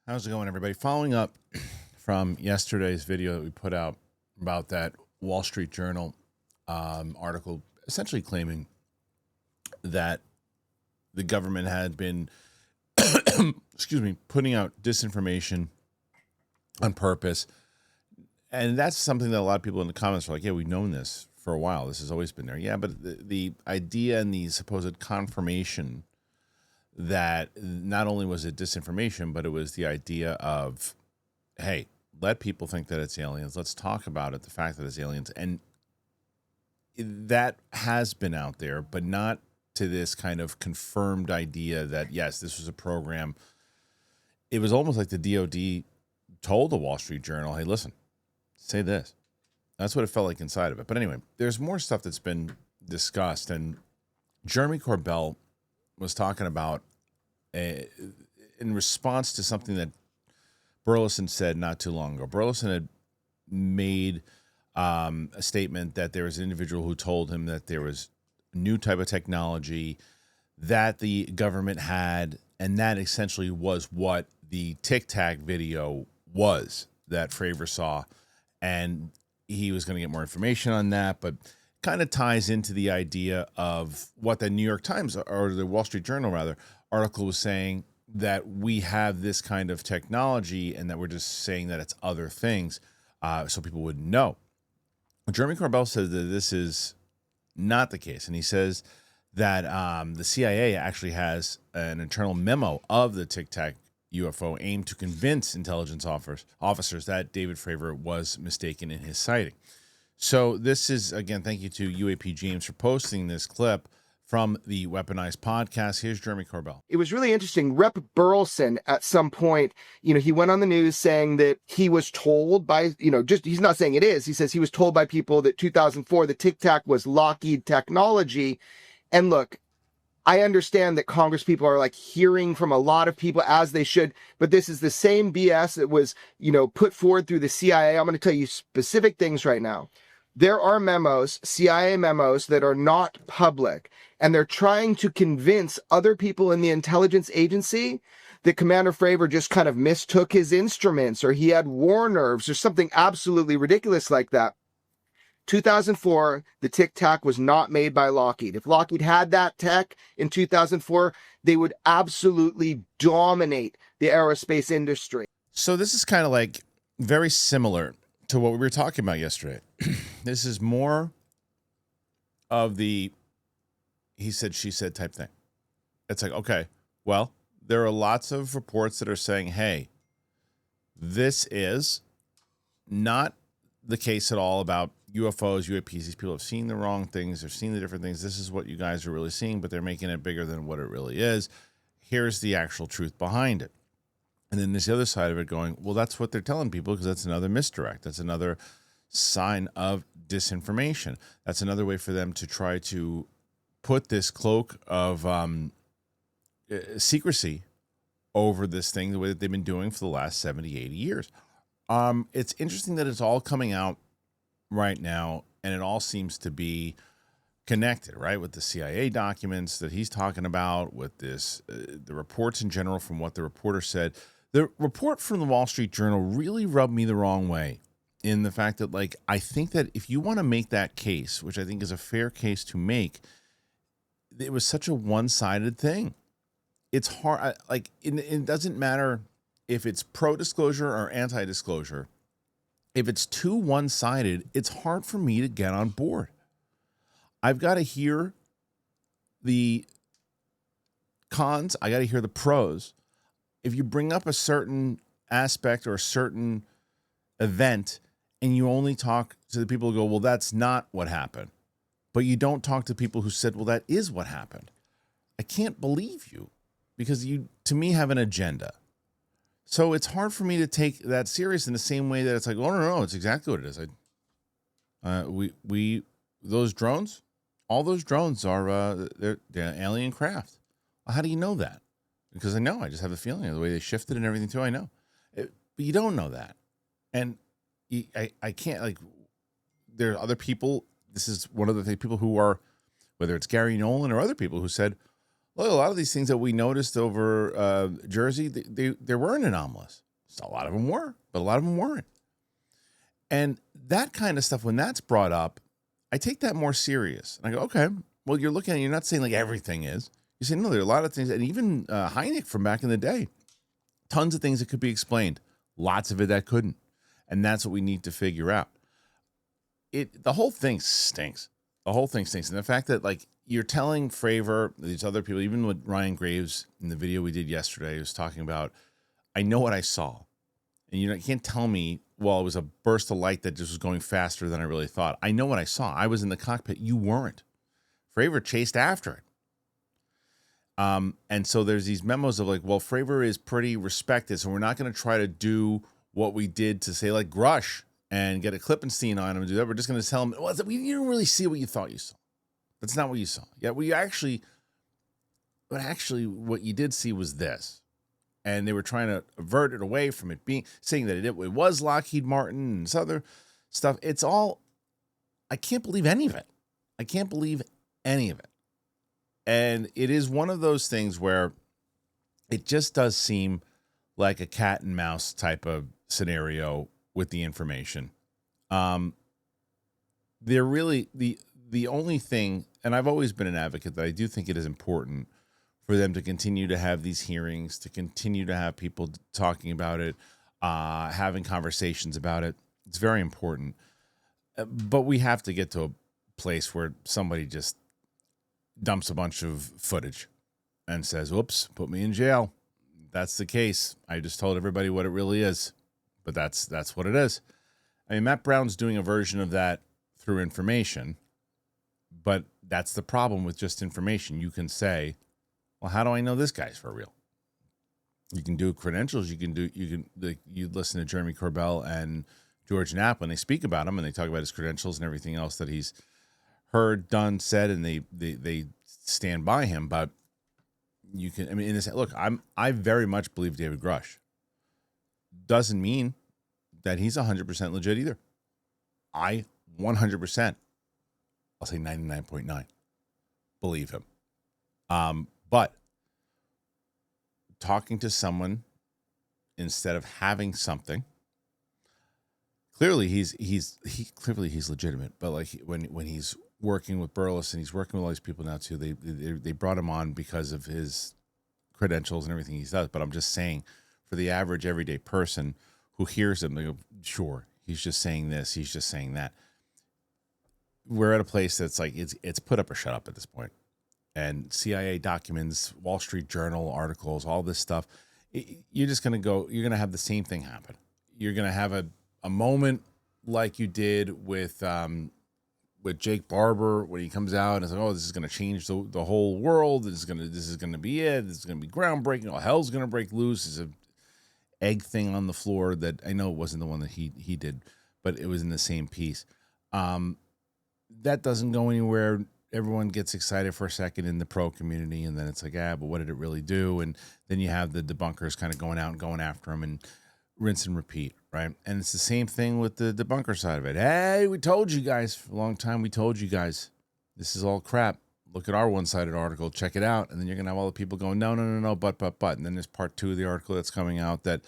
How's it going, everybody? Following up from yesterday's video that we put out about that Wall Street Journal article, essentially claiming that the government had been, putting out disinformation on purpose. And that's something that a lot of people in the comments are like, yeah, we've known this for a while. This has always been there. Yeah, but the idea and the supposed confirmation that not only was it disinformation, but it was the idea of, hey, let people think that it's aliens. Let's talk about it, the fact that it's aliens. And that has been out there, but not to this kind of confirmed idea that, yes, this was a program. It was almost like the DOD told the Wall Street Journal, hey, listen, say this. That's what it felt like inside of it. But anyway, there's more stuff that's been discussed. And Jeremy Corbell was talking about in response to something that Burlison said not too long ago. Burlison had made a statement that there was an individual who told him that there was a new type of technology that the government had, and that essentially was what the Tic Tac video was that Fravor saw, and he was going to get more information on that, but kind of ties into the idea of what the New York Times, or the Wall Street Journal rather, article was saying, that we have this kind of technology and that we're just saying that it's other things so people wouldn't know. Jeremy Corbell says that this is not the case, and he says that the CIA actually has an internal memo of the Tic Tac UFO aimed to convince intelligence officers that David Fravor was mistaken in his sighting. So this is, again, thank you to UAP James for posting this clip from the Weaponized podcast. Here's Jeremy Corbell. It was really interesting. Rep. Burlison, at some point, he went on the news saying that he was told by, he's not saying it is. He says he was told by people that 2004, the Tic Tac was Lockheed technology. And look, I understand that Congress people are like hearing from a lot of people, as they should, but this is the same BS that was, put forward through the CIA. I'm going to tell you specific things right now. There are memos, CIA memos, that are not public, and they're trying to convince other people in the intelligence agency that Commander Fravor just kind of mistook his instruments, or he had war nerves, or something absolutely ridiculous like that. 2004, the Tic Tac was not made by Lockheed. If Lockheed had that tech in 2004, they would absolutely dominate the aerospace industry. So this is kind of like very similar to what we were talking about yesterday. This is more of the he said, she said type thing. It's like, okay, well, there are lots of reports that are saying, hey, this is not the case at all about UFOs, UAPs. These people have seen the wrong things. They've seen the different things. This is what you guys are really seeing, but they're making it bigger than what it really is. Here's the actual truth behind it. And then there's the other side of it going, well, that's what they're telling people because that's another misdirect. That's another sign of disinformation. That's another way for them to try to put this cloak of secrecy over this thing the way that they've been doing for the last 70, 80 years. It's interesting that it's all coming out right now, and it all seems to be connected, right, with the CIA documents that he's talking about, with this, the reports in general from what the reporter said. The report from the Wall Street Journal really rubbed me the wrong way in the fact that, like, I think that if you want to make that case, which I think is a fair case to make, it was such a one-sided thing. It's hard, it doesn't matter if it's pro-disclosure or anti-disclosure. If it's too one-sided, it's hard for me to get on board. I've got to hear the cons. I got to hear the pros. If you bring up a certain aspect or a certain event and you only talk to the people who go, well, that's not what happened, but you don't talk to people who said, well, that is what happened, I can't believe you, because you, to me, have an agenda. So it's hard for me to take that serious in the same way that it's like, oh, no, it's exactly what it is. Those drones, all those drones are they're alien craft. Well, how do you know that? Because I just have a feeling of the way they shifted and everything too. I know, but you don't know that, and I can't, like, there are other people. This is one of the people who are, whether it's Gary Nolan or other people who said, Look, a lot of these things that we noticed over Jersey, they weren't anomalous. So a lot of them were, but a lot of them weren't. And that kind of stuff, when that's brought up, I take that more serious. And I go, okay, well, you're looking at it, you're not saying like everything is. You're saying, no, there are a lot of things, and even Hynek from back in the day, tons of things that could be explained, lots of it that couldn't. And that's what we need to figure out. The whole thing stinks. The whole thing stinks. And the fact that, like, you're telling Fravor, these other people, even with Ryan Graves in the video we did yesterday, he was talking about, I know what I saw. And you can't tell me, well, it was a burst of light that just was going faster than I really thought. I know what I saw. I was in the cockpit. You weren't. Fravor chased after it. And so there's these memos of like, well, Fravor is pretty respected, so we're not going to try to do what we did to say like Grush and get a Klippenstein on him and do that. We're just going to tell him, well, you didn't really see what you thought you saw. That's not what you saw. Yeah, what you did see was this. And they were trying to avert it away from it saying that it was Lockheed Martin and this other stuff. It's all, I can't believe any of it. I can't believe any of it. And it is one of those things where it just does seem like a cat and mouse type of scenario with the information. They're really the only thing, and I've always been an advocate that I do think it is important for them to continue to have these hearings, to continue to have people talking about it, having conversations about it. It's very important. But we have to get to a place where somebody just dumps a bunch of footage and says, "Oops, put me in jail." That's the case. I just told everybody what it really is, but that's what it is. I mean, Matt Brown's doing a version of that through information, but that's the problem with just information. You can say, well, how do I know this guy's for real? You can do credentials. You listen to Jeremy Corbell and George Knapp when they speak about him and they talk about his credentials and everything else that he's heard, done, said, and they stand by him. But you can, I mean, look, I very much believe David Grush. Doesn't mean that he's 100% legit either. I 100%, I'll say 99.9, believe him. But talking to someone instead of having something, clearly he's legitimate. But like when he's working with Burlison, he's working with all these people now too. They brought him on because of his credentials and everything he does. But I'm just saying, for the average everyday person who hears him, they go, sure, he's just saying this, he's just saying that. We're at a place that's like it's put up or shut up at this point. And CIA documents, Wall Street Journal articles, all this stuff. You're just going to have the same thing happen. You're going to have a moment like you did with Jake Barber when he comes out and says, "Oh, this is going to change the whole world. This is going to be it. This is going to be groundbreaking. All hell's going to break loose." There's an egg thing on the floor that I know it wasn't the one that he did, but it was in the same piece. That doesn't go anywhere. Everyone gets excited for a second in the pro community, and then it's like, but what did it really do? And then you have the debunkers kind of going out and going after them and rinse and repeat, right? And it's the same thing with the debunker side of it. Hey, we told you guys for a long time. We told you guys this is all crap. Look at our one-sided article. Check it out. And then you're going to have all the people going, no, but. And then there's part 2 of the article that's coming out that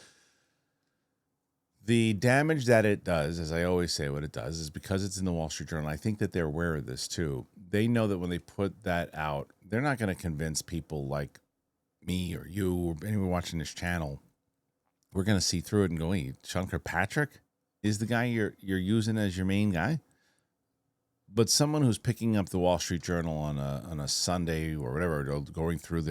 the damage that it does, as I always say, what it does is because it's in the Wall Street Journal. I think that they're aware of this too. They know that when they put that out, they're not going to convince people like me or you or anyone watching this channel. We're going to see through it and go, hey, Sean Kirkpatrick is the guy you're using as your main guy. But someone who's picking up the Wall Street Journal on a Sunday or whatever, going through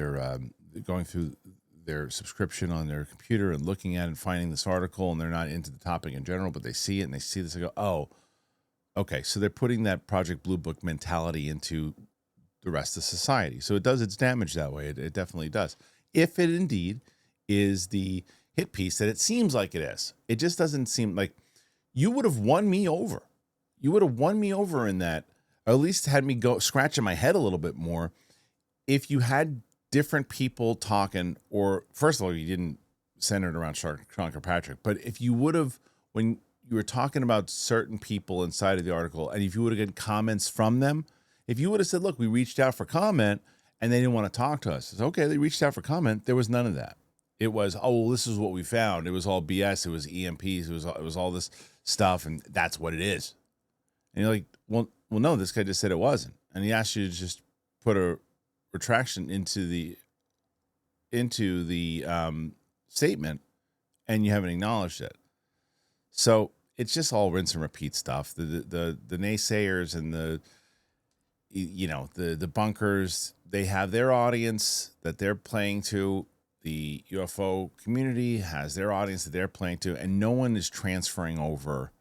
their subscription on their computer and looking at it and finding this article, and they're not into the topic in general, but they see it and they see this and go, oh, okay. So they're putting that Project Blue Book mentality into the rest of society. So it does its damage that way. It definitely does. If it indeed is the hit piece that it seems like it is, it just doesn't seem like you would have won me over. You would have won me over in that, or at least had me go scratching my head a little bit more if you had different people talking, or first of all, you didn't center it around Sean Kirkpatrick, but if you would have, when you were talking about certain people inside of the article, and if you would have gotten comments from them, if you would have said, look, we reached out for comment, and they didn't want to talk to us. It's okay. They reached out for comment. There was none of that. It was, oh, well, this is what we found. It was all BS. It was EMPs. It was all this stuff, and that's what it is. And you're like, well, no, this guy just said it wasn't, and he asked you to just put a retraction into the statement, and you haven't acknowledged it. So it's just all rinse and repeat stuff. The naysayers and the bunkers, they have their audience that they're playing to. The UFO community has their audience that they're playing to, and no one is transferring over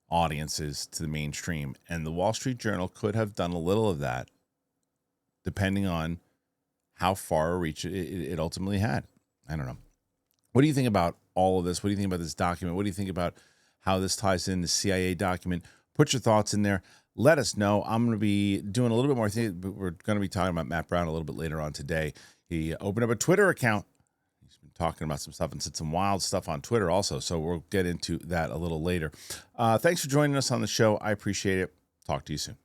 audiences to the mainstream. And the Wall Street Journal could have done a little of that, depending on how far a reach it ultimately had. I don't know. What do you think about all of this? What do you think about this document? What do you think about how this ties in the CIA document? Put your thoughts in there. Let us know. I'm going to be doing a little bit more things, but we're going to be talking about Matt Brown a little bit later on today. He opened up a Twitter account. He's been talking about some stuff and said some wild stuff on Twitter also, so we'll get into that a little later. Thanks for joining us on the show. I appreciate it. Talk to you soon.